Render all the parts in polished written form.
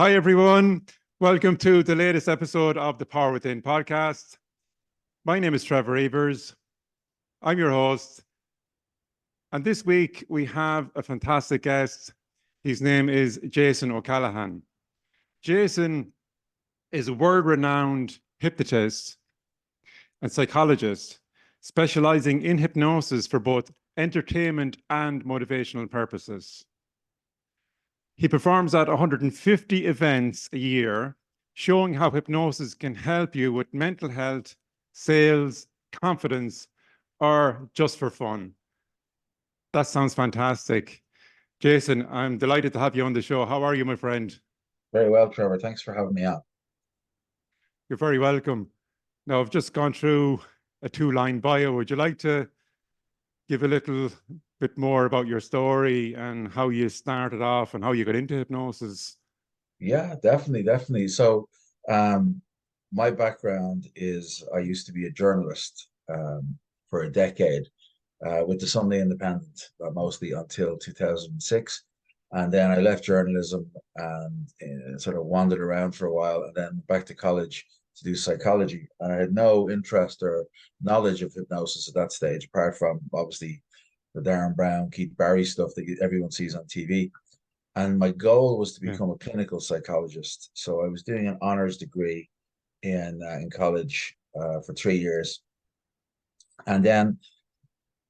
Hi, everyone. Welcome to the latest episode of the Power Within podcast. My name is Trevor Evers. I'm your host. And this week we have a fantastic guest. His name is Jason O Callaghan. Jason is a world-renowned hypnotist and psychologist, specializing in hypnosis for both entertainment and motivational purposes. He performs at 150 events a year, showing how hypnosis can help you with mental health, sales, confidence, or just for fun. That sounds fantastic. Jason, I'm delighted to have you on the show. How are you, my friend? Very well, Trevor. Thanks for having me on. You're very welcome. Now, I've just gone through a two-line bio. Would you like to give a little bit more about your story and how you started off and how you got into hypnosis? Yeah, definitely. So, my background is I used to be a journalist for a decade with the Sunday Independent, mostly until 2006. And then I left journalism and sort of wandered around for a while and then back to college to do psychology. And I had no interest or knowledge of hypnosis at that stage, apart from obviously the Darren Brown, Keith Barry stuff that everyone sees on TV. And my goal was to Yeah. become a clinical psychologist. So I was doing an honors degree in college for 3 years, and then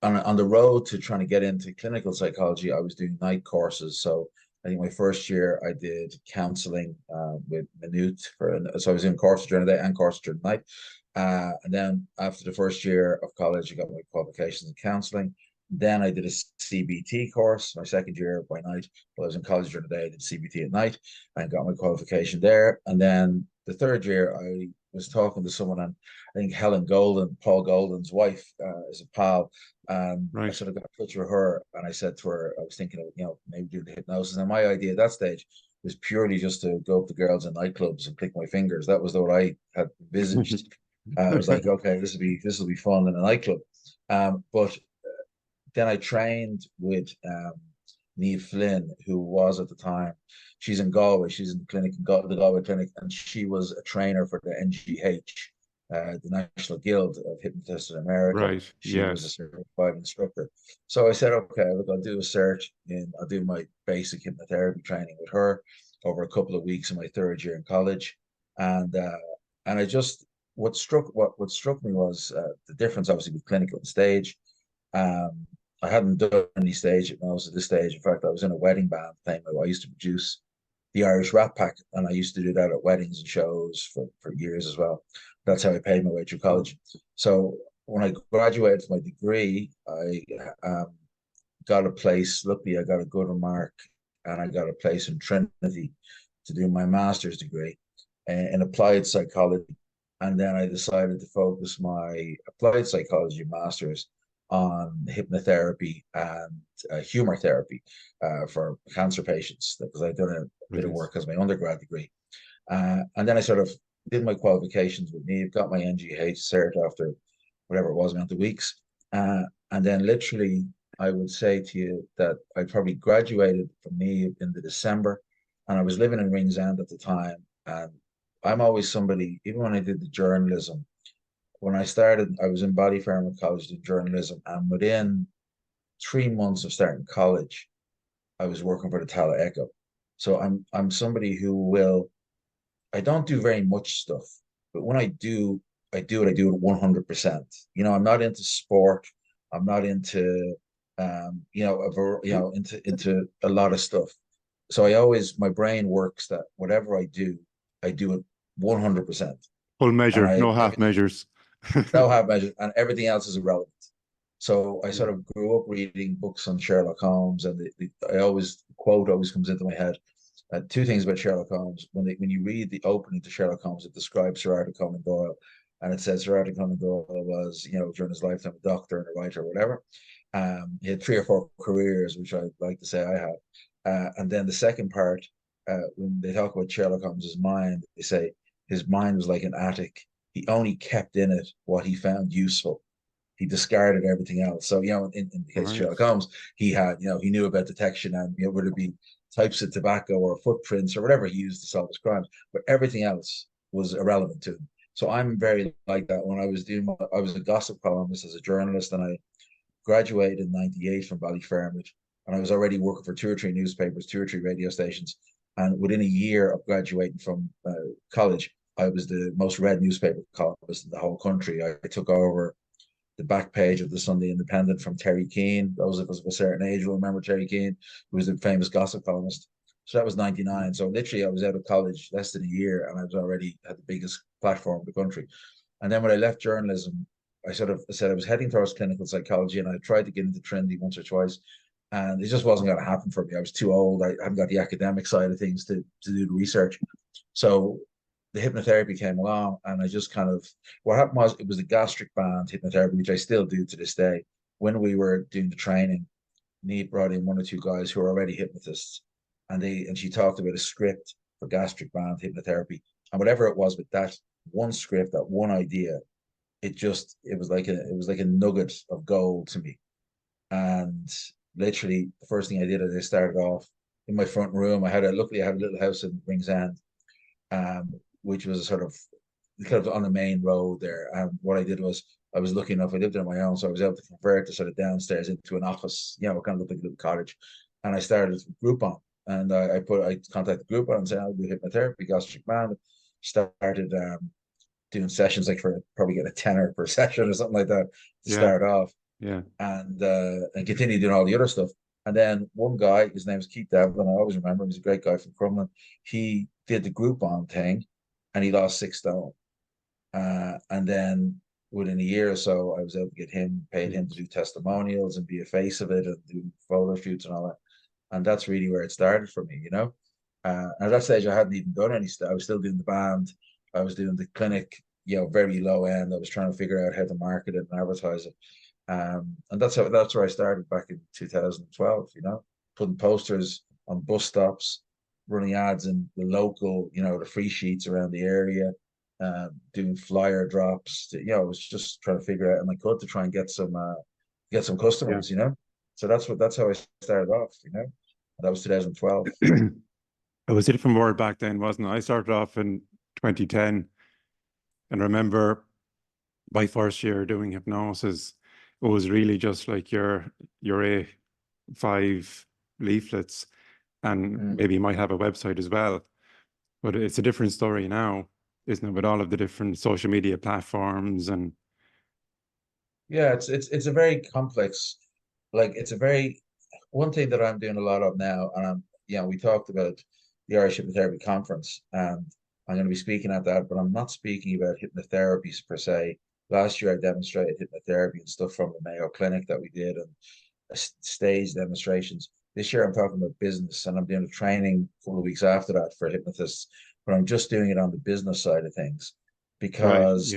on the road to trying to get into clinical psychology, I was doing night courses. So I think my first year I did counseling with Minute so I was in courses during the day and courses during the night. And then after the first year of college, I got my qualifications in counseling. Then I did a CBT course, my second year by night. While I was in college during the day, I did CBT at night and got my qualification there. And then the third year, I was talking to someone, and I think Helen Golden, Paul Golden's wife, is a pal. And I Right. sort of got in touch with her, and I said to her, I was thinking of, maybe do the hypnosis. And my idea at that stage was purely just to go up to girls in nightclubs and click my fingers. That was what I had envisaged. I was like, okay, this will be fun in a nightclub. But then I trained with Niamh Flynn, who was at the time, she's in Galway, she's in the clinic, the Galway clinic, and she was a trainer for the NGH, the National Guild of Hypnotists in America. Right. She was a Yes. certified instructor. So I said, okay, look, I'll do my basic hypnotherapy training with her over a couple of weeks in my third year in college. And I just, what struck me was the difference, obviously, with clinical and stage. Um, I hadn't done any stage hypnosis at this stage. In fact, I was in a wedding band thing. I used to produce the Irish Rat Pack, and I used to do that at weddings and shows for years as well. That's how I paid my way through college. So when I graduated from my degree, I got a place. Luckily, I got a good remark, and I got a place in Trinity to do my master's degree in applied psychology. And then I decided to focus my applied psychology master's on hypnotherapy and humor therapy for cancer patients, because I'd done a bit of Brilliant. work as my undergrad degree. And then I sort of did my qualifications with Niamh, got my NGH cert after whatever it was, amount of weeks. And then literally, I would say to you that I probably graduated from Niamh in the December, and I was living in Ringsend at the time. And I'm always somebody, even when I did the journalism, when I started, I was in Ballyfermot College doing journalism, and within 3 months of starting college, I was working for the Tala Echo. So I'm somebody who will. I don't do very much stuff, but when I do it 100%. I'm not into sport. I'm not into into a lot of stuff. So my brain works that whatever I do it 100%. Full And measure, I, no I half measures. no half measures, and everything else is irrelevant. So I Yeah. sort of grew up reading books on Sherlock Holmes, and the quote always comes into my head. Two things about Sherlock Holmes: when you read the opening to Sherlock Holmes, it describes Sir Arthur Conan Doyle, and it says Sir Arthur Conan Doyle was, during his lifetime, a doctor and a writer or whatever. He had three or four careers, which I'd like to say I have. And then the second part, when they talk about Sherlock Holmes's mind, they say his mind was like an attic. He only kept in it what he found useful. He discarded everything else. So, in the case of Right. Sherlock Holmes, he had, he knew about detection, and would it be types of tobacco or footprints or whatever he used to solve his crimes, but everything else was irrelevant to him. So I'm very like that. When I was I was a gossip columnist as a journalist, and I graduated in '98 from Ballyfermot, and I was already working for two or three newspapers, two or three radio stations. And within a year of graduating from college, I was the most read newspaper columnist in the whole country. I took over the back page of the Sunday Independent from Terry Keane. Those of us of a certain age will remember Terry Keane, who was the famous gossip columnist. So that was '99. So literally, I was out of college less than a year, and I was already had the biggest platform in the country. And then when I left journalism, I sort of said I was heading towards clinical psychology, and I tried to get into Trinity once or twice, and it just wasn't going to happen for me. I was too old. I haven't got the academic side of things to do the research. So the hypnotherapy came along, and I just kind of, what happened was, it was the gastric band hypnotherapy, which I still do to this day. When we were doing the training, Neve brought in one or two guys who are already hypnotists, and she talked about a script for gastric band hypnotherapy, and whatever it was with that one script, that one idea, it was like a nugget of gold to me. And literally, the first thing I did is I started off in my front room. Luckily I had a little house in Ringsend, which was sort of kind of on the main road there. And what I did was, I was lucky enough, I lived on my own, so I was able to convert the sort of downstairs into an office, kind of looked like a little cottage. And I started Groupon, and I contacted Groupon and said, I'll do hypnotherapy, gastric band. Started doing sessions, like for probably getting a tenner per session or something like that to start off. Yeah. And continue doing all the other stuff. And then one guy, his name was Keith Devlin, I always remember him, he's a great guy from Crumlin. He did the Groupon thing, and he lost 6 stone. And then within a year or so, I was able to paid him to do testimonials and be a face of it and do photo shoots and all that. And that's really where it started for me, at that stage, I hadn't even done any stuff. I was still doing the band. I was doing the clinic, very low end. I was trying to figure out how to market it and advertise it. And that's where I started back in 2012, putting posters on bus stops, running ads in the local, the free sheets around the area, doing flyer drops. I was just trying to figure out, and I could, to try and get some customers, So that's how I started off, That was 2012. It was a different world back then, wasn't it? I started off in 2010, and I remember my first year doing hypnosis, it was really just like your A5 leaflets, and maybe you might have a website as well. But it's a different story now, isn't it? With all of the different social media platforms and yeah, it's a very complex, one thing that I'm doing a lot of now, and we talked about the Irish Hypnotherapy Conference, and I'm going to be speaking at that, but I'm not speaking about hypnotherapies per se. Last year, I demonstrated hypnotherapy and stuff from the Mayo Clinic that we did, and stage demonstrations. This year, I'm talking about business, and I'm doing a training a couple of weeks after that for hypnotists, but I'm just doing it on the business side of things because,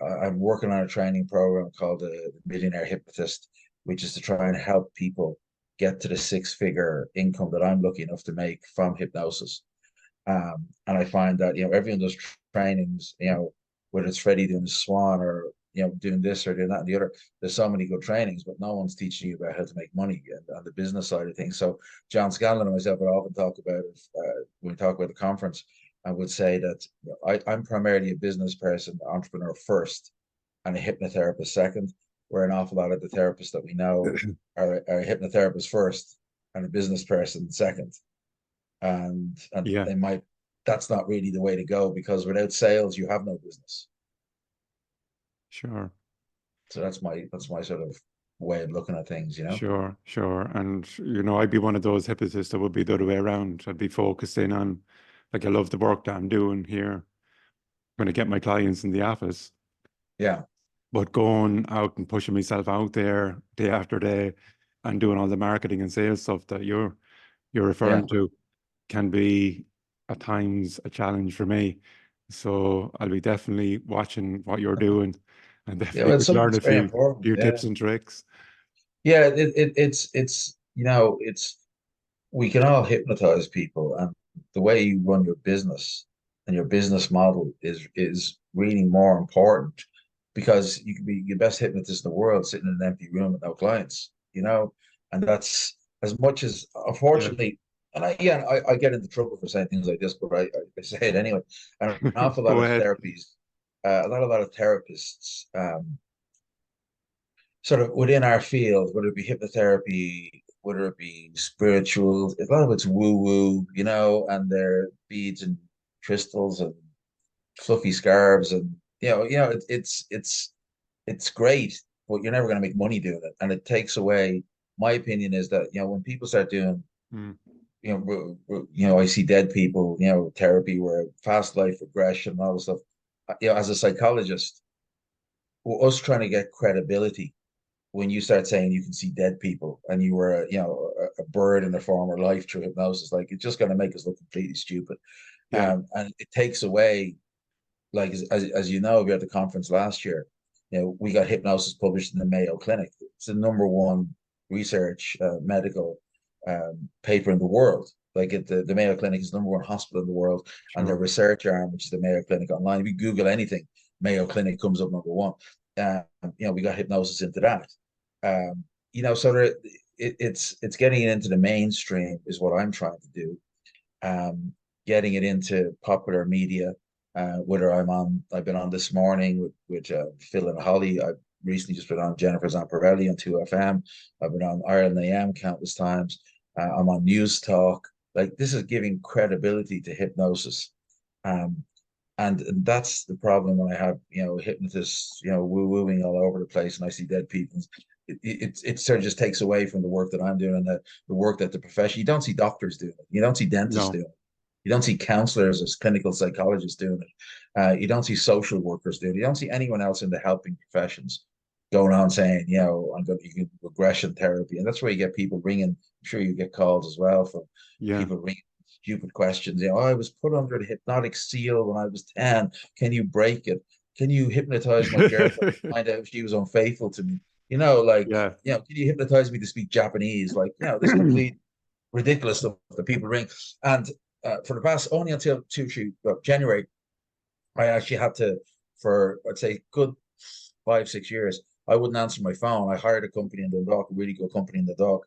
I'm working on a training program called the Millionaire Hypnotist, which is to try and help people get to the 6-figure income that I'm lucky enough to make from hypnosis. And I find that, everyone does trainings, whether it's Freddie doing the Swan or, doing this or doing that and the other. There's so many good trainings, but no one's teaching you about how to make money and on the business side of things. So John Scanlon and myself would often talk about it when we talk about the conference. I would say that I'm primarily a business person, entrepreneur first, and a hypnotherapist second, where an awful lot of the therapists that we know are a hypnotherapist first and a business person second. And that's not really the way to go, because without sales, you have no business. Sure. So that's my sort of way of looking at things, Sure. And, I'd be one of those hypnotists that would be the other way around. I'd be focusing on, like, I love the work that I'm doing here when I get my clients in the office. Yeah. But going out and pushing myself out there day after day and doing all the marketing and sales stuff that you're referring to can be at times a challenge for me. So I'll be definitely watching what you're doing, and definitely it's something learn that's a very few important. tips and tricks. Yeah, it's we can all hypnotize people, and the way you run your business and your business model is really more important, because you can be your best hypnotist in the world sitting in an empty room with no clients, and that's as much as, Yeah. unfortunately, and I get into trouble for saying things like this, but I say it anyway. And an awful lot Go of ahead. therapies, a lot of therapists, sort of within our field, whether it be hypnotherapy, whether it be spiritual, a lot of it's woo-woo, and their beads and crystals and fluffy scarves, and it's great, but you're never going to make money doing it, and it takes away. My opinion is that when people start doing, Mm. I see dead people, therapy where fast life regression and all this stuff. As a psychologist, us trying to get credibility when you start saying you can see dead people and you were a bird in a former life through hypnosis, like it's just going to make us look completely stupid. Yeah. And it takes away, like as you know, we had the conference last year. We got hypnosis published in the Mayo Clinic. It's the number one research medical paper in the world. Like the Mayo Clinic is the number one hospital in the world, and their Sure. research arm, which is the Mayo Clinic online. If you Google anything, Mayo Clinic comes up number one. We got hypnosis into that. So it's getting it into the mainstream is what I'm trying to do. Getting it into popular media. Whether I've been on this morning with Phil and Holly. I've recently just been on Jennifer Zamparelli on 2FM. I've been on Ireland AM countless times. I'm on News Talk. Like, this is giving credibility to hypnosis. Um, and that's the problem when I have, hypnotists, woo-wooing all over the place, and I see dead people. It sort of just takes away from the work that I'm doing, and the work that the profession. You don't see doctors doing it. You don't see dentists No. doing it. You don't see counselors as clinical psychologists doing it. You don't see social workers doing it. You don't see anyone else in the helping professions going on saying, I'm going to do regression therapy. And that's where you get people ringing. I'm sure you get calls as well from Yeah. people ringing stupid questions. I was put under the hypnotic seal when I was 10. Can you break it? Can you hypnotize my girlfriend to find out if she was unfaithful to me? Yeah. Can you hypnotize me to speak Japanese? Like, this complete ridiculous stuff that people ring. And for the past, only until January, I actually had to, for I'd say good 5, 6 years, I wouldn't answer my phone. I hired a company in Dundalk, a really good company in Dundalk,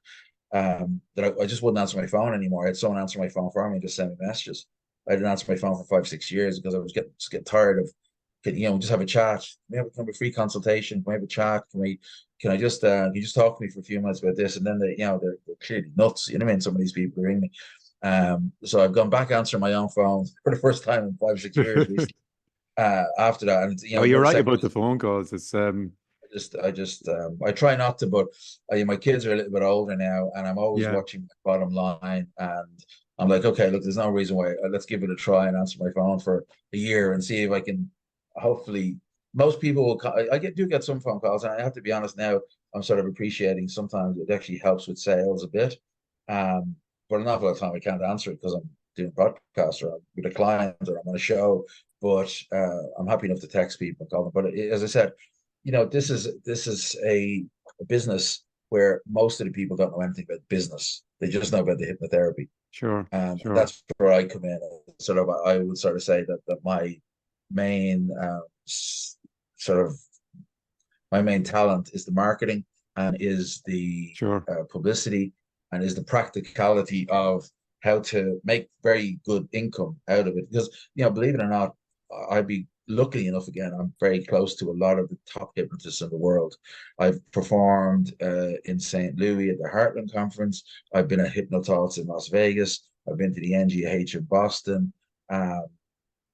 that I just wouldn't answer my phone anymore. I had someone answer my phone for me and just send me messages. I didn't answer my phone for 5, 6 years because I was getting tired of, just have a chat. Can we have a free consultation? Can we have a chat? Can you just talk to me for a few minutes about this? And then they're clearly nuts. You know what I mean? Some of these people ring me. So I've gone back answering my own phone for the first time in 5, 6 years recently. After that, and No, you're the right second about the phone calls. It's I try not to, but my kids are a little bit older now, and I'm always yeah, watching my bottom line, and I'm like, okay, look, there's no reason why. Let's give it a try and answer my phone for a year and see if I can. Hopefully, most people will. Do get some phone calls, and I have to be honest now. I'm sort of appreciating sometimes it actually helps with sales a bit. But an awful lot of time I can't answer it because I'm doing a podcast or I'm with a client or I'm on a show. But I'm happy enough to text people and call them. But as I said, this is a business where most of the people don't know anything about business. They just know about the hypnotherapy. sure, And sure, that's where I come in. Sort of, I would sort of say that my main sort of my main talent is the marketing and is the sure, publicity and is the practicality of how to make very good income out of it. Because, believe it or not, I'd be lucky enough, again, I'm very close to a lot of the top hypnotists in the world. I've performed in St. Louis at the Heartland Conference. I've been at Hypnothoughts in Las Vegas. I've been to the NGH in Boston. Um,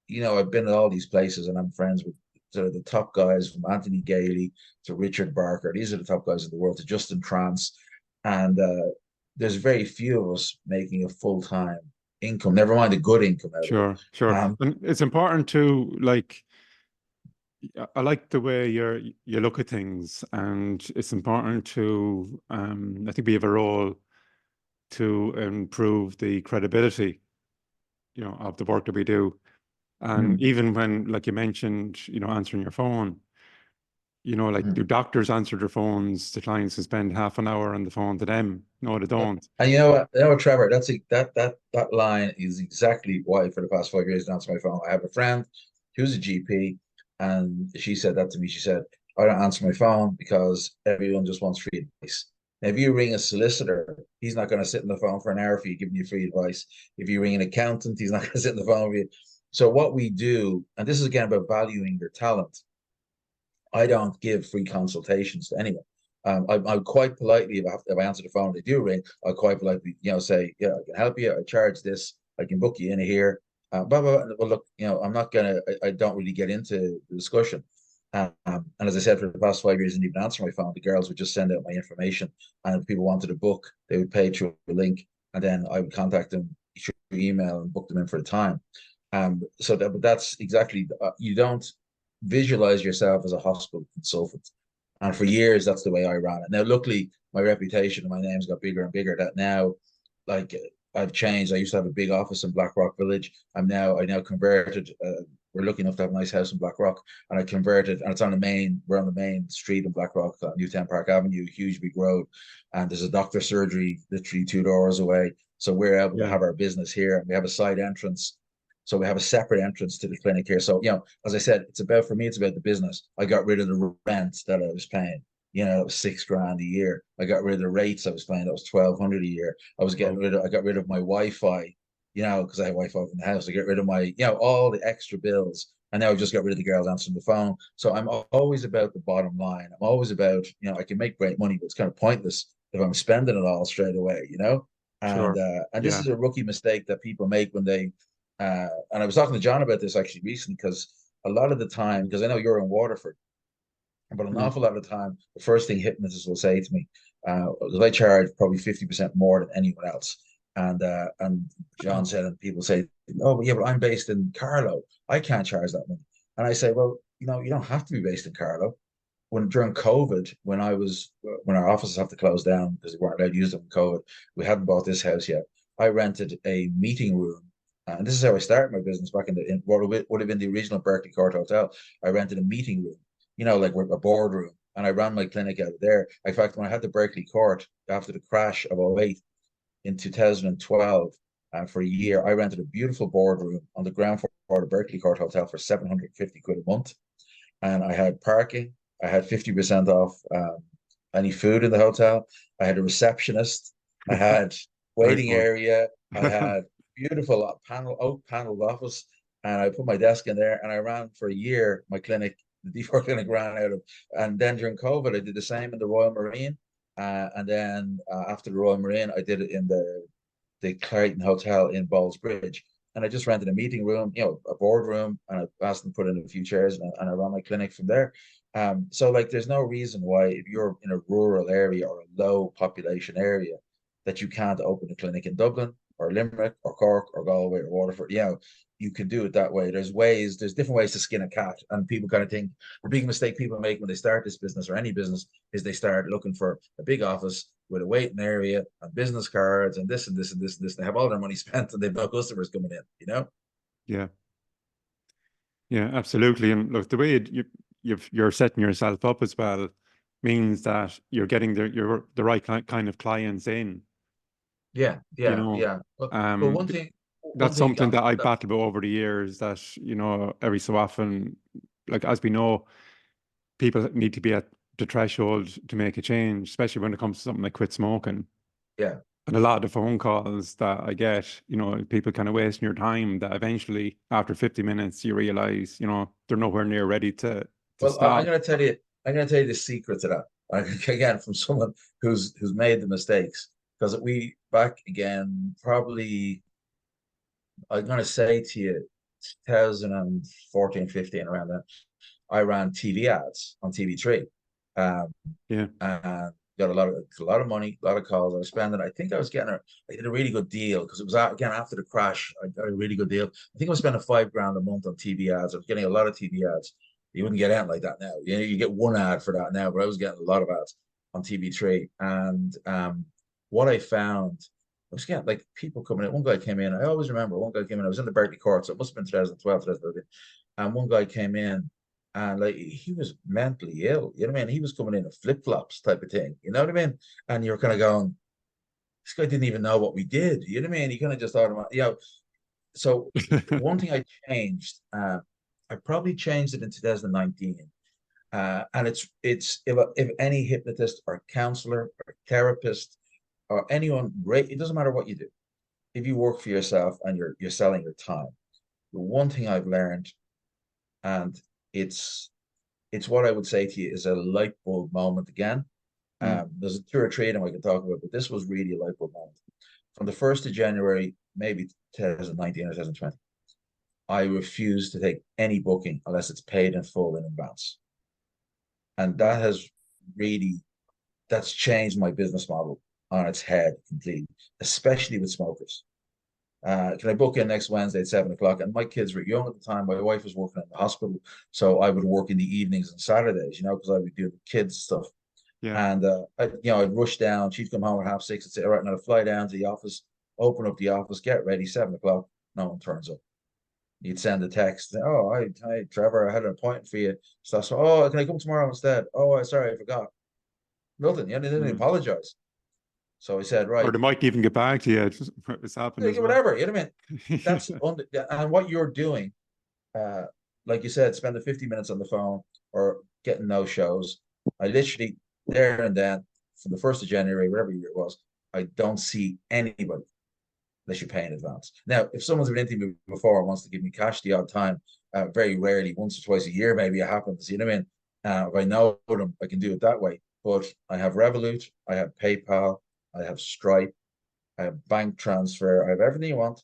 I've been at all these places and I'm friends with sort of the top guys from Anthony Gailey to Richard Barker. These are the top guys in the world, to Justin Trance. And there's very few of us making a full-time income, never mind a good income out of it. sure, sure. And it's important to I like the way you look at things, and it's important to I think we have a role to improve the credibility, of the work that we do. And Mm, even when, like you mentioned, answering your phone, like, mm. do doctors answer their phones to clients and spend half an hour on the phone to them? No, they don't. And you know what, Trevor, that line is exactly why for the past 5 years I answer my phone. I have a friend who's a GP, and she said that to me. She said, I don't answer my phone because everyone just wants free advice. Now, if you ring a solicitor, he's not going to sit on the phone for an hour for you, giving you free advice. If you ring an accountant, he's not going to sit on the phone with you. So what we do, and this is again about valuing your talent. I don't give free consultations to anyone. I quite politely, if I answer the phone, they do ring. I quite politely, say, yeah, I can help you. I charge this. I can book you in here. Blah, blah, blah. Well, look, I'm not gonna. I don't really get into the discussion. And as I said, for the past 5 years, I didn't even answer my phone. The girls would just send out my information, and if people wanted a book, they would pay through a link, and then I would contact them through email and book them in for the time. But that's exactly, you don't visualize yourself as a hospital consultant. And for years, that's the way I ran it. Now, luckily, my reputation and my name's got bigger and bigger. That now, like, I've changed. I used to have a big office in Blackrock Village. I now converted. We're lucky enough to have a nice house in Blackrock, and I converted, and it's on the main. We're on the main street in Blackrock, on Newtown Park Avenue, huge big road, and there's a doctor surgery literally 2 doors away. So we're able to have our business here, and we have a side entrance. So we have a separate entrance to the clinic here. So, as I said, for me, it's about the business. I got rid of the rent that I was paying. It was $6,000 a year. I got rid of the rates I was paying. That was 1,200 a year. I got rid of my Wi-Fi, because I have Wi-Fi in the house. I get rid of my, all the extra bills. And now I just got rid of the girls answering the phone. So I'm always about the bottom line. I'm always about, I can make great money, but it's kind of pointless if I'm spending it all straight away, And Sure. this is a rookie mistake that people make when they and I was talking to John about this actually recently, because a lot of the time, because I know you're in Waterford, but an Mm. awful lot of the time, the first thing hypnotists will say to me, because I charge probably 50% more than anyone else. And John said, and people say, oh, yeah, but I'm based in Carlow. I can't charge that money. And I say, well, you don't have to be based in Carlow. During COVID, when our offices have to close down because we weren't allowed to use them in COVID, we hadn't bought this house yet. I rented a meeting room, and this is how I started my business back in what would have been the original Berkeley Court Hotel. I rented a meeting room, like a boardroom, and I ran my clinic out of there. In fact, when I had the Berkeley Court after the crash of '08 in 2012, for a year, I rented a beautiful boardroom on the ground floor of the Berkeley Court Hotel for 750 quid a month, and I had parking. I had 50% off any food in the hotel. I had a receptionist. I had Very waiting good. area. I had beautiful oak paneled office, and I put my desk in there. And I ran for a year my clinic. The D4 clinic ran out of, and then during COVID, I did the same in the Royal Marine. And then after the Royal Marine, I did it in the Clayton Hotel in Ballsbridge. And I just rented a meeting room, a boardroom, and I asked them to put in a few chairs, and I ran my clinic from there. So like, there's no reason why, if you're in a rural area or a low population area, that you can't open a clinic in Dublin or Limerick or Cork or Galway or Waterford. You can do it that way. There's different ways to skin a cat, and people kind of think the big mistake people make when they start this business or any business is they start looking for a big office with a waiting area and business cards and this and this and this and this. They have all their money spent and they've no customers coming in. Yeah. Yeah, absolutely. And look, the way you're setting yourself up as well means that you're getting the right kind of clients in. Yeah, You yeah, know, yeah. But um, one that's thing something on that I've that, battled with over the years. That every so often, like as we know, people need to be at the threshold to make a change, especially when it comes to something like quit smoking. yeah. And a lot of the phone calls that I get, people kind of wasting your time, that eventually after 50 minutes you realize, they're nowhere near ready to Well, stop. I'm gonna tell you the secret to that. Again, from someone who's made the mistakes, because we back again probably, I'm gonna say to you, 2014, 15, around then, I ran TV ads on TV3. Um, Yeah. and got a lot of money, a lot of calls. I was spending. I think I did a really good deal, because it was again after the crash. I got a really good deal. I think I was spending $5,000 a month on TV ads. I was getting a lot of TV ads. You wouldn't get out like that now. You get one ad for that now, but I was getting a lot of ads on TV3. And what I found, I was getting like people coming in. One guy came in. I always remember one guy came in. I was in the Berkeley Court, so it must have been 2012, 2013. And one guy came in, and like, he was mentally ill. You know what I mean? He was coming in flip-flops type of thing. You know what I mean? And you're kind of going, this guy didn't even know what we did. You know what I mean? He kind of just thought about, So one thing I changed, I probably changed it in 2019. And it's if any hypnotist or counselor or therapist or anyone, it doesn't matter what you do. If you work for yourself and you're selling your time, the one thing I've learned, and it's what I would say to you is a light bulb moment again. Mm. There's two or three of them I can talk about, but this was really a light bulb moment. From the 1st of January, maybe 2019 or 2020, I refuse to take any booking unless it's paid in full in advance. And that has really, that's changed my business model on its head completely, especially with smokers. Can I book in next Wednesday at 7 o'clock? And my kids were young at the time. My wife was working in the hospital. So I would work in the evenings and Saturdays, because I would do the kids stuff. Yeah. And I'd rush down. She'd come home at 6:30 and say, all right, now I'd fly down to the office, open up the office, get ready, 7 o'clock. No one turns up. You'd send a text. Oh, hi, Trevor, I had an appointment for you. So, oh, can I come tomorrow instead? Oh, sorry, I forgot. Nothing. They didn't apologize. So I said, right. Or they might even get back to you. It's happened as well. Whatever. You know what I mean? That's and what you're doing, like you said, spending 50 minutes on the phone or getting no shows. I literally there and then, from the 1st of January, whatever year it was, I don't see anybody unless you pay in advance. Now, if someone's been into me before and wants to give me cash the odd time, very rarely, once or twice a year, maybe it happens. You know what I mean? If I know them, I can do it that way. But I have Revolut, I have PayPal, I have Stripe, I have bank transfer, I have everything you want.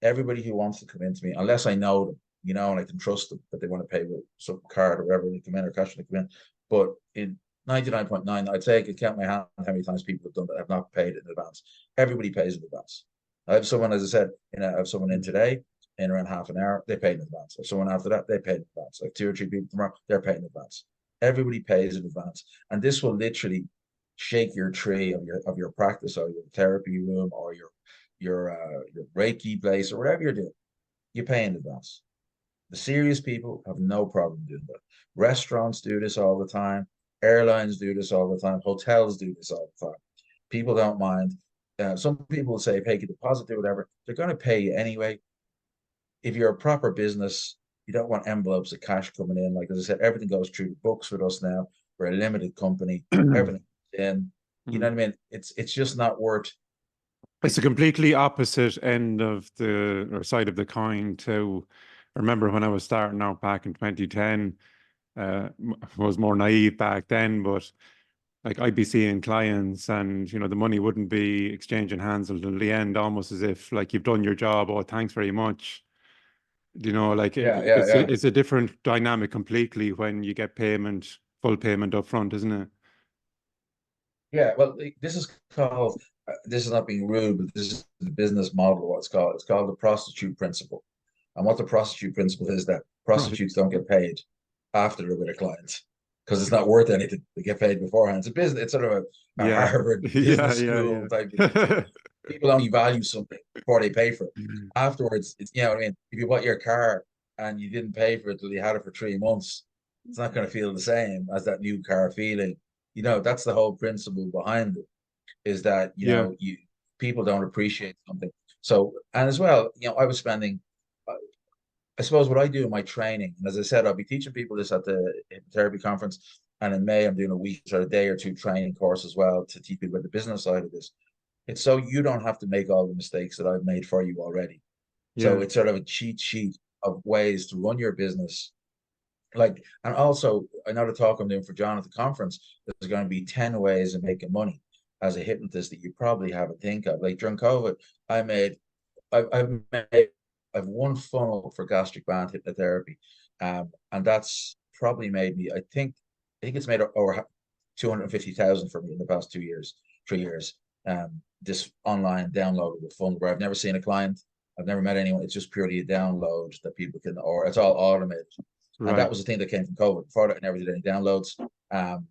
Everybody who wants to come into me, unless I know them, and I can trust them that they want to pay with some card or whatever they come in or cash when they come in. But in 99.9, I'd say I could count my hand how many times people have done that have not paid in advance. Everybody pays in advance. I have someone, as I said, I have someone in today, in around half an hour, they paid in advance. If someone after that, they paid in advance. Like 2 or 3 people tomorrow, they're paying in advance. Everybody pays in advance. And this will literally shake your tree of your practice or your therapy room or your Reiki place or whatever you're doing. You pay in advance. The serious people have no problem doing that. Restaurants do this all the time. Airlines do this all the time. Hotels do this all the time. People don't mind. Some people will say, pay a deposit, do whatever. They're going to pay you anyway. If you're a proper business, you don't want envelopes of cash coming in. Like, as I said, everything goes through the books with us now. We're a limited company. Everything in. You know what I mean? It's just not worth. It's a completely opposite end of the or side of the coin to. I remember when I was starting out back in 2010, I was more naive back then, but like I'd be seeing clients and, the money wouldn't be exchanging hands until the end, almost as if like you've done your job. Oh, thanks very much. Like it's a different dynamic completely when you get full payment up front, isn't it? Yeah, well, this is called, this is not being rude, but this is the business model, what it's called. It's called the Prostitute Principle. And what the Prostitute Principle is that prostitutes don't get paid after they're with a client because it's not worth anything. They get paid beforehand. It's a business, it's sort of a Harvard business school type of thing. People only value something before they pay for it. Afterwards, it's, what I mean? If you bought your car and you didn't pay for it till you had it for 3 months, it's not going to feel the same as that new car feeling. That's the whole principle behind it, is that, people don't appreciate something. So, and as well, I was spending, I suppose what I do in my training, and as I said, I'll be teaching people this at the therapy conference. And in May, I'm doing a week or a day or two training course as well to teach people about the business side of this. It's so you don't have to make all the mistakes that I've made for you already. So it's sort of a cheat sheet of ways to run your business. And also, I know the talk I'm doing for John at the conference, there's going to be 10 ways of making money as a hypnotist that you probably haven't think of. Like during COVID, I've one funnel for gastric band hypnotherapy. And that's probably made me, I think it's made over 250,000 for me in the past 2 years, 3 years. This online downloadable funnel where I've never seen a client, I've never met anyone. It's just purely a download that people can, or it's all automated. Right. And that was the thing that came from COVID. Before that, I never did any downloads. I'm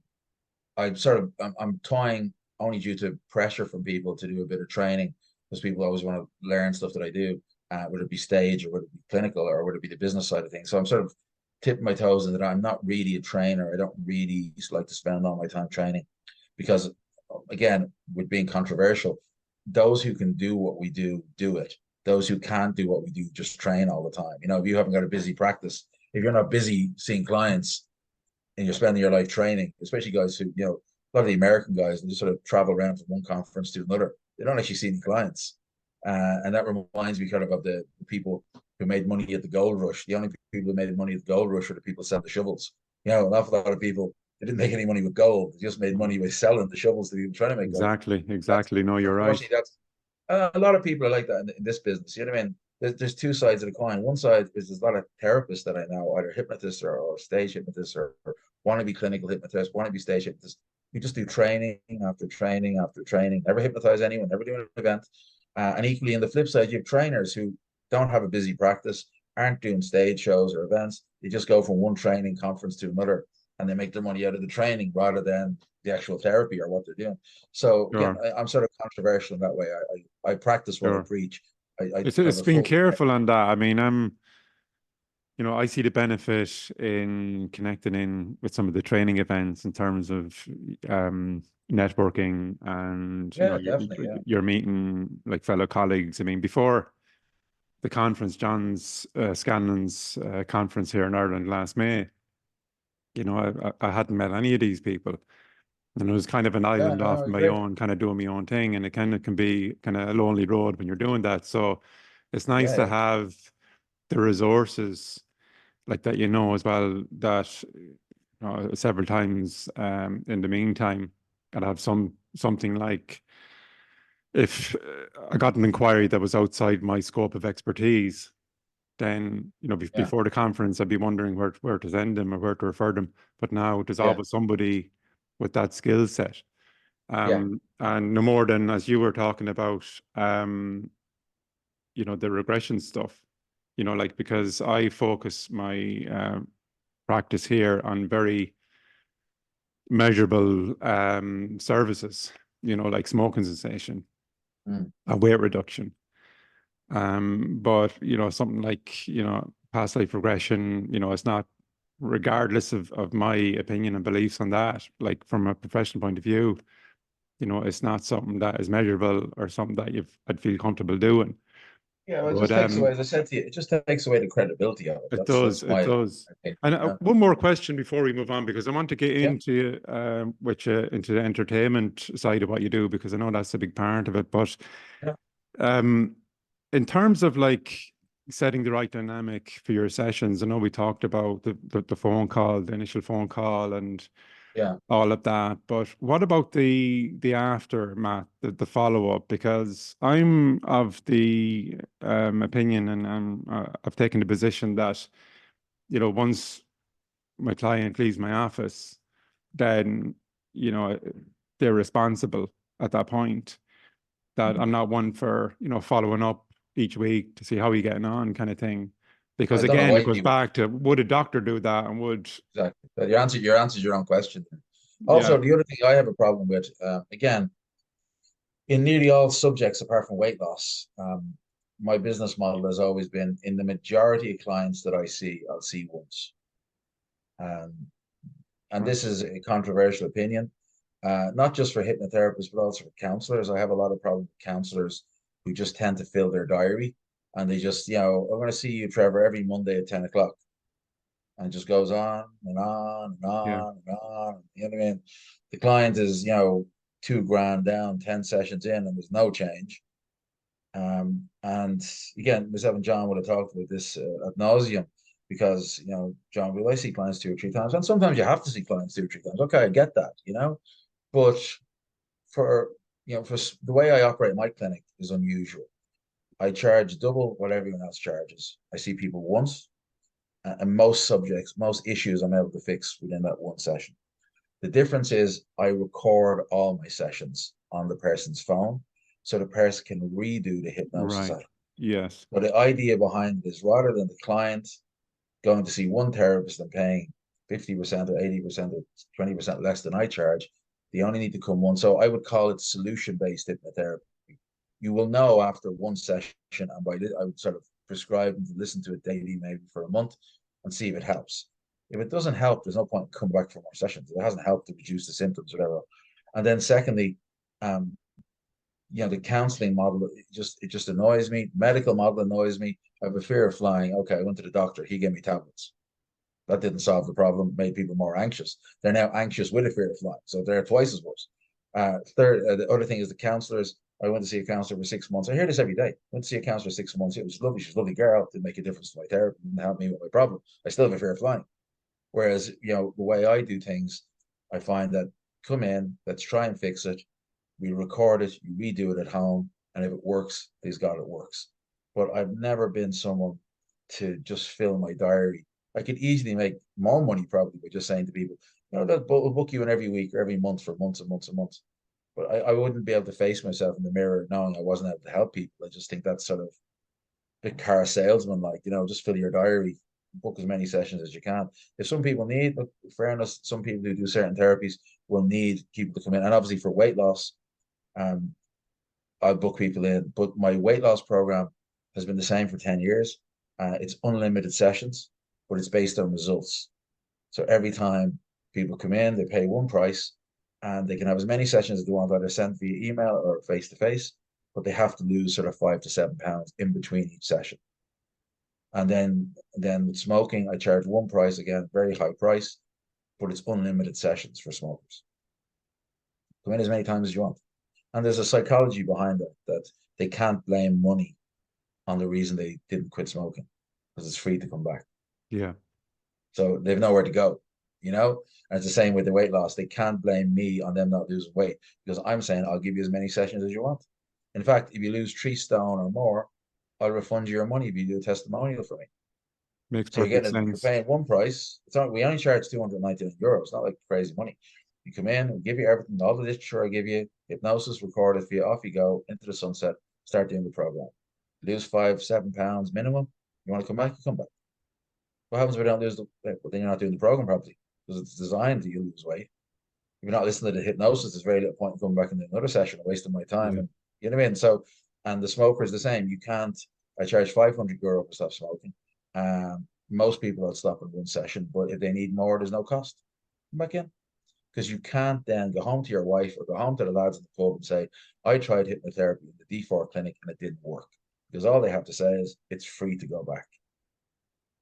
toying only due to pressure from people to do a bit of training, because people always want to learn stuff that I do, would it be stage or would it be clinical or would it be the business side of things. So I'm sort of tipping my toes in that. I'm not really a trainer. I don't really like to spend all my time training, because again, with being controversial, those who can do what we do it. Those who can't do what we do just train all the time. If you haven't got a busy practice, if you're not busy seeing clients, and you're spending your life training, especially guys who, a lot of the American guys, they just sort of travel around from one conference to another. They don't actually see any clients. And that reminds me kind of the people who made money at the gold rush. The only people who made money at the gold rush were the people selling the shovels. An awful lot of people, they didn't make any money with gold. They just made money by selling the shovels to people trying to make gold. Exactly. No, you're right. Unfortunately, that's a lot of people are like that in this business. You know what I mean? There's two sides of the coin. One side is there's a lot of therapists that I know, either hypnotists or stage hypnotists or want to be clinical hypnotists, want to be stage hypnotists. You just do training after training after training, never hypnotize anyone, never do an event. And equally, in the flip side, you have trainers who don't have a busy practice, aren't doing stage shows or events. They just go from one training conference to another, and they make their money out of the training rather than the actual therapy or what they're doing. So again, Sure. I'm sort of controversial in that way. I practice what I Sure. preach. I It's have it's a being full careful on that. I mean, I see the benefit in connecting in with some of the training events in terms of networking, and yeah, definitely, yeah, you're meeting like fellow colleagues. I mean, before the conference, John's Scanlon's conference here in Ireland last May, I hadn't met any of these people. And it was kind of an yeah, island no, off I my agree. own, kind of doing my own thing. And it kind of can be kind of a lonely road when you're doing that. So it's nice Yeah, to yeah, have the resources like that, as well, that several times in the meantime, I'd have something like, if I got an inquiry that was outside my scope of expertise, then yeah, before the conference I'd be wondering where to send them or where to refer them. But now there's yeah, always somebody with that skill set. yeah. And no more than, as you were talking about, the regression stuff, like, because I focus my practice here on very measurable services, like smoking cessation Mm. and weight reduction. But, something like, past life regression, it's not, regardless of my opinion and beliefs on that, like from a professional point of view, it's not something that is measurable or something that I'd feel comfortable doing. Yeah, well, it But just takes away, as I said to you, it just takes away the credibility of it. it That's does, it my does. opinion. And Yeah, one more question before we move on, because I want to get yeah, into into the entertainment side of what you do, because I know that's a big part of it. But yeah, um, in terms of like setting the right dynamic for your sessions, I know we talked about the phone call, the initial phone call, and yeah. all of that. But what about the aftermath, the follow up? Because I'm of the opinion, and I've taken the position that once my client leaves my office, then you know they're responsible at that point. That Mm. I'm not one for following up each week to see how you're getting on, kind of thing. I Because don't know again, why it goes you back to, would a doctor do that, and would, exactly. But your answer is your own question. yeah, Also, the other thing I have a problem with, again, in nearly all subjects apart from weight loss, my business model has always been in the majority of clients that I see, I'll see once. Um, and right, this is a controversial opinion, not just for hypnotherapists, but also for counselors. I have a lot of problems with counselors who just tend to fill their diary and they just, I'm going to see you, Trevor, every Monday at 10 o'clock. And it just goes on and on and yeah, on and on. You know what I mean? The client is, 2 grand down, 10 sessions in, and there's no change. And again, myself and John would have talked about this ad nauseum because, John, will I see clients 2 or 3 times? And sometimes you have to see clients 2 or 3 times. Okay, I get that, but for, for the way I operate my clinic is unusual. I charge double what everyone else charges. I see people once, and most subjects, most issues I'm able to fix within that one session. The difference is I record all my sessions on the person's phone so the person can redo the hypnosis right, at home. yes, So the idea behind it is rather than the client going to see one therapist and paying 50% or 80% or 20% less than I charge, they only need to come once. So I would call it solution-based hypnotherapy. You will know after one session, and by this, I would sort of prescribe and listen to it daily, maybe for a month, and see if it helps. If it doesn't help, there's no point in coming back for more sessions. If it hasn't helped to reduce the symptoms, whatever. And then secondly, um, the counseling model it just annoys me. Medical model annoys me. I have a fear of flying. Okay, I went to the doctor. He gave me tablets. That didn't solve the problem, made people more anxious. They're now anxious with a fear of flying, so they're twice as worse. The other thing is the counselors. I went to see a counselor for 6 months. I hear this every day. I went to see a counselor 6 months. It was lovely. She's a lovely girl. Didn't make a difference to my therapy. Didn't help me with my problem. I still have a fear of flying. Whereas, the way I do things, I find that come in, let's try and fix it. We record it, you redo it at home, and if it works, please God, it works. But I've never been someone to just fill my diary. I could easily make more money probably by just saying to people, we'll book you in every week or every month for months and months and months. But I wouldn't be able to face myself in the mirror knowing I wasn't able to help people. I just think that's sort of a bit car salesman like, just fill your diary, book as many sessions as you can. If some people need, but fairness, some people who do certain therapies will need people to come in. And obviously for weight loss, I'll book people in. But my weight loss program has been the same for 10 years. It's unlimited sessions, but it's based on results. So every time people come in, they pay one price and they can have as many sessions as they want, either sent via email or face to face, but they have to lose sort of 5 to 7 pounds in between each session. And then with smoking, I charge one price, again, very high price, but it's unlimited sessions for smokers. Come in as many times as you want. And there's a psychology behind it that they can't blame money on the reason they didn't quit smoking, because it's free to come back. Yeah. So they've nowhere to go, And it's the same with the weight loss. They can't blame me on them not losing weight, because I'm saying I'll give you as many sessions as you want. In fact, if you lose 3 stone or more, I'll refund you your money if you do a testimonial for me. Makes So perfect you're sense. paying one price. We only charge €299. It's not like crazy money. You come in, we give you everything, all the literature I give you, hypnosis recorded for you, off you go into the sunset, start doing the program. Lose 5, 7 pounds minimum. You want to come back, you come back. What happens if we don't lose the weight? Well, then you're not doing the program properly, because it's designed that you lose weight. If you're not listening to the hypnosis, there's very little point in coming back in another session and wasting my time. Yeah. And you know what I mean? So, and the smoker is the same. You can't, I charge €500 for stop smoking. Most people will stop in one session, but if they need more, there's no cost. Come back in. Because you can't then go home to your wife or go home to the lads in the pub and say, I tried hypnotherapy in the D4 clinic and it didn't work. Because all they have to say is, it's free to go back.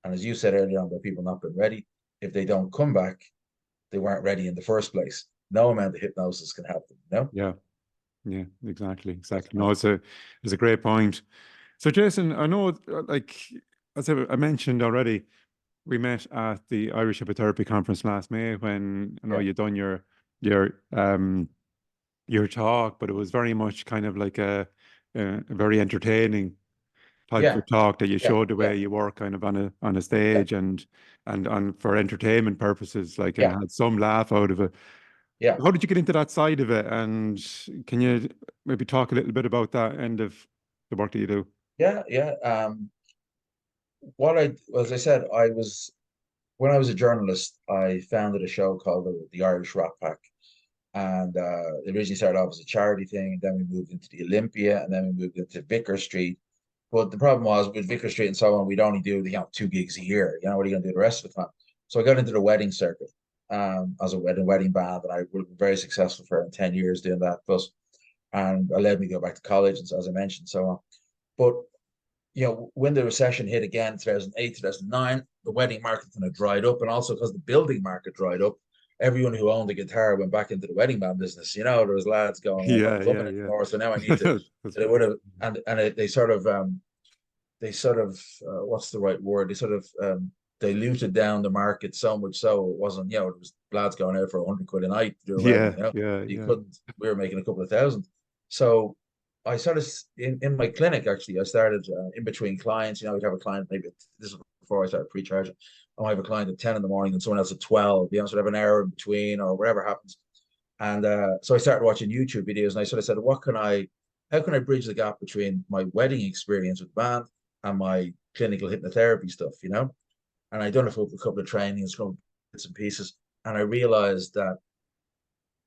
And as you said earlier on, about people not being ready, if they don't come back, they weren't ready in the first place. No amount of hypnosis can help them, Yeah. Yeah, exactly. No, it's a great point. So Jason, I know, like, as I mentioned already, we met at the Irish Hypnotherapy Conference last May when I know Yeah. you'd done your talk, but it was very much kind of like a very entertaining type Yeah. of talk that you Yeah. showed the Yeah. way you work kind of on a Yeah. stage and on for entertainment purposes, like, and Yeah. had some laugh out of it. Yeah. How did you get into that side of it? And can you maybe talk a little bit about that end of the work that you do? Yeah. Yeah. As I said, when I was a journalist, I founded a show called the Irish Rat Pack. And it originally started off as a charity thing, and then we moved into the Olympia, and then we moved into Vicar Street. But the problem was with Vicar Street and so on, we'd only do 2 gigs a year. What are you going to do the rest of the time? So I got into the wedding circuit as a wedding band, and I was very successful for 10 years doing that. Plus, and it led me to go back to college, and so, as I mentioned, so on. But when the recession hit again, 2008, 2009, the wedding market kind of dried up, and also because the building market dried up, everyone who owned a guitar went back into the wedding band business. There was lads going, I'm not Yeah, plumbing yeah, anymore, so now I need to. yeah. So they would have, and they sort of, what's the right word? They sort of diluted down the market so much so it wasn't, there was lads going out for 100 quid a night to do a wedding. Yeah, yeah, You yeah. couldn't. We were making a couple of thousand. So I started in my clinic. Actually, I started in between clients. We'd have a client, maybe this is before I started pre-charging. I have a client at 10 in the morning and someone else at 12. So I have an hour in between or whatever happens. And so I started watching YouTube videos, and I sort of said, how can I bridge the gap between my wedding experience with the band and my clinical hypnotherapy stuff, And I done a couple of trainings, bits and pieces, and I realized that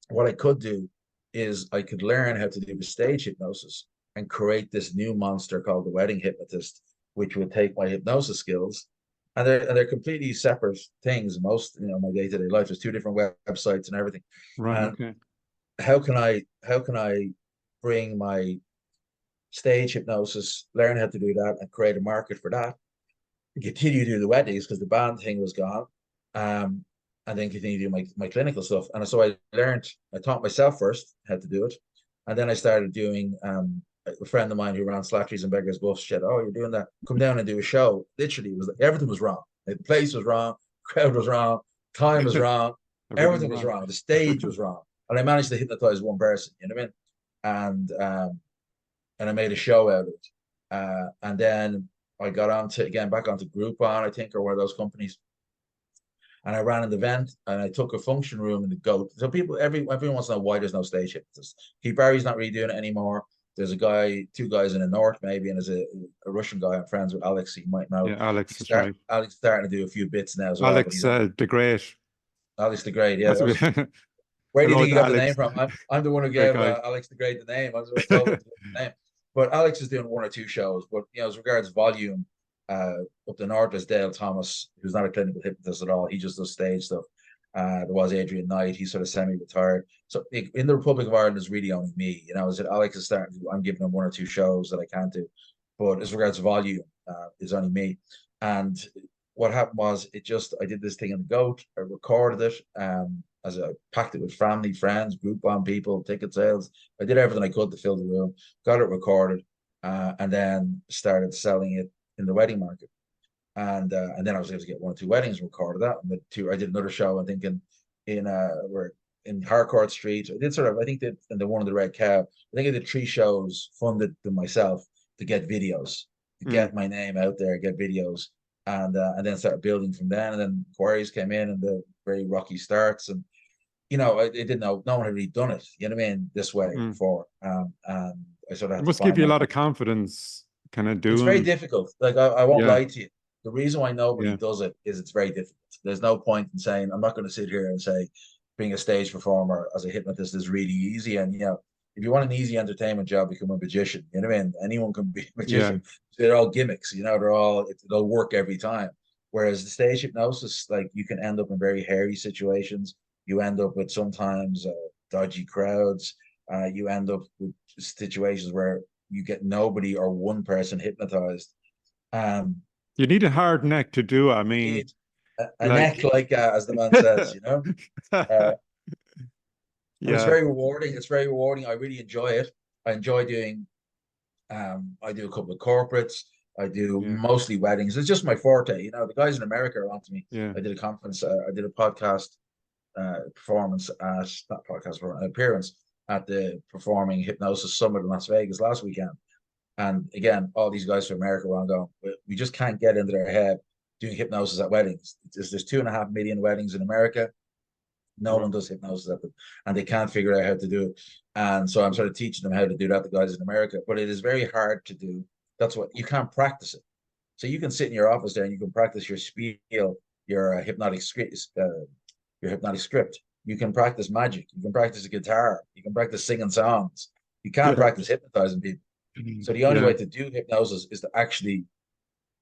what I could do is I could learn how to do the stage hypnosis and create this new monster called the wedding hypnotist, which would take my hypnosis skills. And they're completely separate things. Most, my day-to-day life, there's 2 different websites and everything. Right. And Okay. how can I bring my stage hypnosis, learn how to do that, and create a market for that? Continue to do the weddings because the band thing was gone. and then continue to do my clinical stuff. And so I taught myself first how to do it. And then I started doing, a friend of mine who ran Slattery's and Beggars Buffs said, "Oh, you're doing that. Come down and do a show." Literally, it was everything was wrong. The place was wrong, crowd was wrong, time was wrong, everything was wrong. The stage was wrong. And I managed to hypnotize one person, you know what I mean? And I made a show out of it. And then I got back onto Groupon, I think, or one of those companies. And I ran an event, and I took a function room in the GOAT. So everyone wants to know why there's no stage hypnotist. Keith Barry's not really doing it anymore. There's two guys in the north maybe, and there's a Russian guy I'm friends with, Alex, you might know. Yeah, Alex, that's right. Alex is starting to do a few bits now as well. Alex, the Great. Alex the Great, yeah. Where do you Hello think you got to the name Alex. from? I'm the one who Great gave guy. Alex the Great the name. I was told him to give the name. But Alex is doing one or two shows. But as regards volume, up the north there's Dale Thomas, who's not a clinical hypnotist at all. He just does stage stuff. There was Adrian Knight. He's sort of semi-retired. So in the Republic of Ireland, there's really only me. Alex is starting to, I'm giving him one or two shows that I can't do. But as regards to volume, it's only me. And what happened was I did this thing in the GOAT. I recorded it as I packed it with family, friends, Groupon people, ticket sales. I did everything I could to fill the room, got it recorded, and then started selling it in the wedding market. And then I was able to get one or two weddings, recorded that. And I did another show, I think we're in Harcourt Street. I think in the one in the Red Cow. I think I did 3 shows funded to myself to get videos, to get my name out there, get videos, and then started building from then. And then inquiries came in, and the very rocky starts. And I didn't know, no one had really done it, you know what I mean, this way before. And I sort of had It must give you a lot of confidence, kind of doing. It's very difficult. Like I won't lie to you. The reason why nobody does it is it's very difficult. There's no point in saying, I'm not going to sit here and say being a stage performer as a hypnotist is really easy. And if you want an easy entertainment job, become a magician. You know what I mean? Anyone can be a magician. They're all gimmicks. They'll work every time. Whereas the stage hypnosis, like, you can end up in very hairy situations. You end up with sometimes dodgy crowds. You end up with situations where you get nobody or one person hypnotized. You need a hard neck to do it. I mean, a neck like as the man says, It's very rewarding. It's very rewarding. I really enjoy it. I enjoy doing. I do a couple of corporates. I do mostly weddings. It's just my forte. The guys in America are onto me. Yeah. I did a conference. I did a podcast appearance at the Performing Hypnosis Summit in Las Vegas last weekend. And again, all these guys from America were on going, we just can't get into their head doing hypnosis at weddings. There's 2.5 million weddings in America. No one does hypnosis at them, and they can't figure out how to do it. And so I'm sort of teaching them how to do that, the guys in America. But it is very hard to do. That's what you can't practice it. So you can sit in your office there and you can practice your spiel, your hypnotic script, You can practice magic. You can practice a guitar. You can practice singing songs. You can't practice hypnotizing people. So the only way to do hypnosis is to actually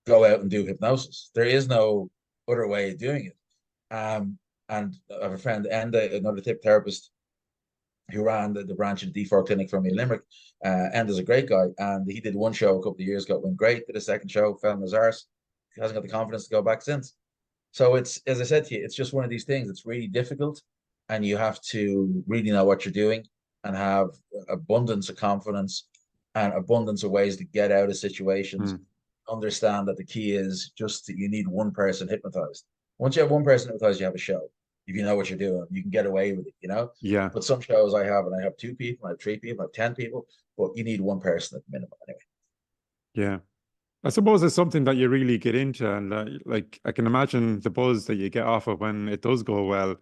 go out and do hypnosis. There is no other way of doing it. And I have a friend, Enda, another therapist, who ran the branch in D4 clinic from me in Limerick. Enda's a great guy, and he did one show a couple of years ago, went great. Did a second show, fell on his arse. He hasn't got the confidence to go back since. So it's, as I said to you, it's just one of these things. It's really difficult, and you have to really know what you're doing and have abundance of confidence and abundance of ways to get out of situations. Understand that the key is just that you need one person hypnotized. Once you have one person hypnotized, you have a show. If you know what you're doing, you can get away with it, Yeah. But some shows I have 2 people, I have 3 people, I have 10 people, but you need one person at the minimum anyway. Yeah. I suppose it's something that you really get into, and like I can imagine the buzz that you get off of when it does go well.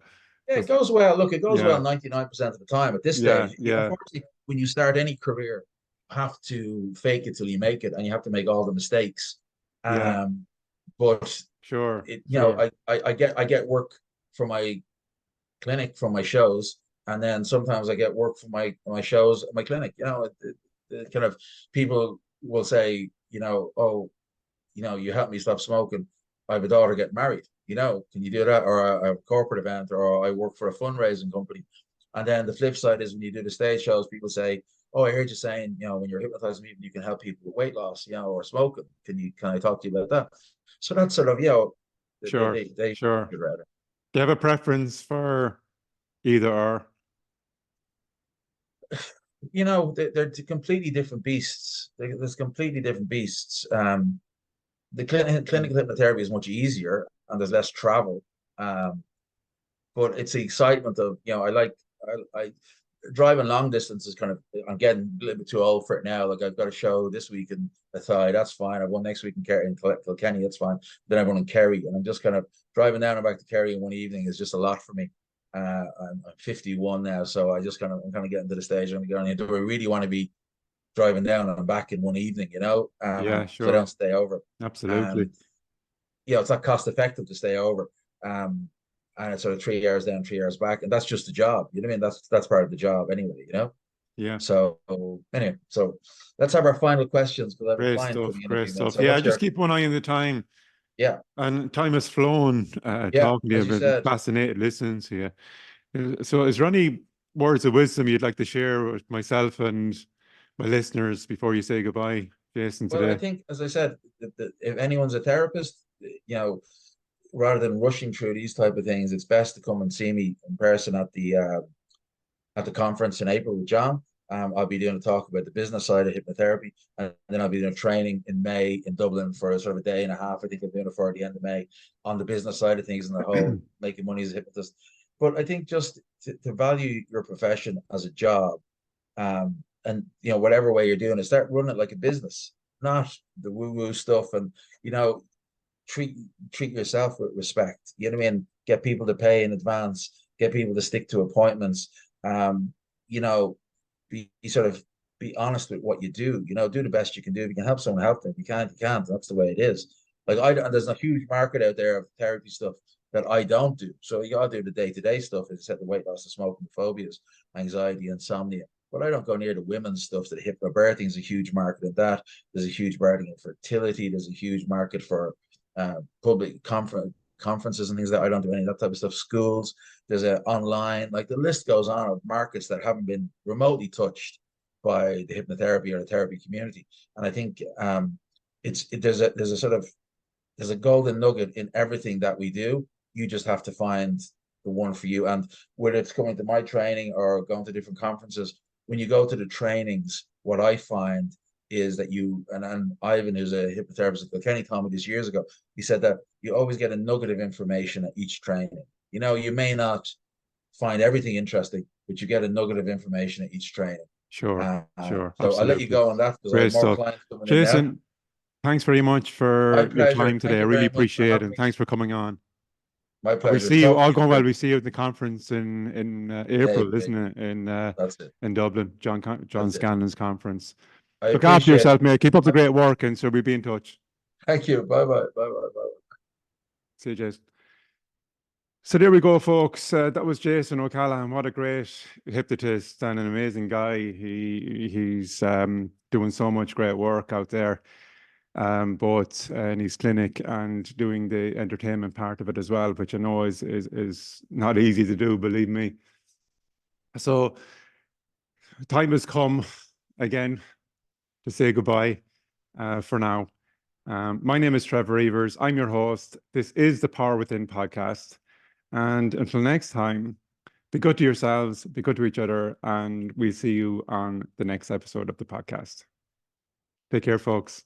Yeah, it goes well. Look, it goes well 99% of the time at this stage. Unfortunately, when you start any career, you have to fake it till you make it, and you have to make all the mistakes. But sure, I get work for my clinic from my shows, and then sometimes I get work from my shows at my clinic. The kind of people will say, oh, you helped me stop smoking. I have a daughter getting married. Can you do that? Or a corporate event, or I work for a fundraising company. And then the flip side is when you do the stage shows, people say, oh, I heard you saying, when you're hypnotizing people, you can help people with weight loss, or smoking. Can I talk to you about that? So that's sort of, sure. They Do you have a preference for either or? You know, they're completely different beasts. There's completely different beasts. The clinical hypnotherapy is much easier and there's less travel. But it's the excitement of, you know, I driving long distance is kind of, I'm getting a little bit too old for it now. Like I've got a show this week in Athy, that's fine. I've one next week in Kilkenny, that's fine. Then I run in Kerry, and I'm just kind of driving down and back to Kerry in one evening is just a lot for me. I'm 51 now, so I'm kind of getting to the stage. I'm going, do I really want to be driving down and back in one evening? You know, Yeah, so I sure. don't stay over. Absolutely. You know, it's not cost effective to stay over. And it's sort of 3 hours down, 3 hours back, and that's just the job. You know what I mean? That's part of the job anyway. You know. Yeah. So anyway, so let's have our final questions because I have a Great client stuff. coming in a Great few minutes. stuff. So Yeah, what's just your keep one eye on the time. yeah, And time has flown yeah, talking to you. as I've you been said. fascinated listening to you. So is there any words of wisdom you'd like to share with myself and my listeners before you say goodbye, Jason, Well, I today? think, as I said, that if anyone's a therapist, you know, rather than rushing through these type of things, it's best to come and see me in person at the conference in April with John. I'll be doing a talk about the business side of hypnotherapy, and then I'll be doing training in May in Dublin for sort of a day and a half. I think I'm doing it for the end of May on the business side of things and the whole making money as a hypnotist. But I think just to value your profession as a job, and you know whatever way you're doing it, start running it like a business, not the woo woo stuff, and you know treat yourself with respect. You know what I mean? Get people to pay in advance. Get people to stick to appointments. You know, sort of be honest with what you do. You know, do the best you can do. If you can help someone, help them. If you can't, you can't. That's the way it is. Like there's a huge market out there of therapy stuff that I don't do. So you gotta do the day-to-day stuff. As I said, the weight loss, the smoking, the phobias, anxiety, insomnia. But I don't go near the women's stuff. The hypnobirthing is a huge market in that. There's a huge market in fertility. There's a huge market for public conferences and things that I don't do any of that type of stuff. Schools, there's a online, like the list goes on of markets that haven't been remotely touched by the hypnotherapy or the therapy community. And I think there's a sort of there's a golden nugget in everything that we do. You just have to find the one for you. And whether it's coming to my training or going to different conferences, when you go to the trainings, what I find is that and Ivan, who's a hypnotherapist at Kilkenny, told me this years ago. He said that you always get a nugget of information at each training. You know, you may not find everything interesting, but you get a nugget of information at each training. Sure, sure, So I'll let you absolutely. go on that because I Great have more stuff. clients coming in now. Jason, thanks very much My for your pleasure. time Thank today. I you really very much for appreciate it. having And me. thanks for coming on. My We pleasure. see you Talk to all you going well. soon. We see you at the conference in Yeah, April, isn't it? that's it. In Dublin, John That's it. Scanlon's conference. I Look after appreciate yourself, it. mate. Keep up the great work, and so we'll be in touch. Thank you. Bye bye. Bye bye. Bye. See you, Jason. So there we go, folks. That was Jason O Callaghan. What a great hypnotist and an amazing guy. He's doing so much great work out there, both in his clinic and doing the entertainment part of it as well, which I know is not easy to do, believe me. So time has come again to say goodbye for now. My name is Trevor Evers. I'm your host. This is the Power Within podcast. And until next time, be good to yourselves, be good to each other, and we'll see you on the next episode of the podcast. Take care, folks.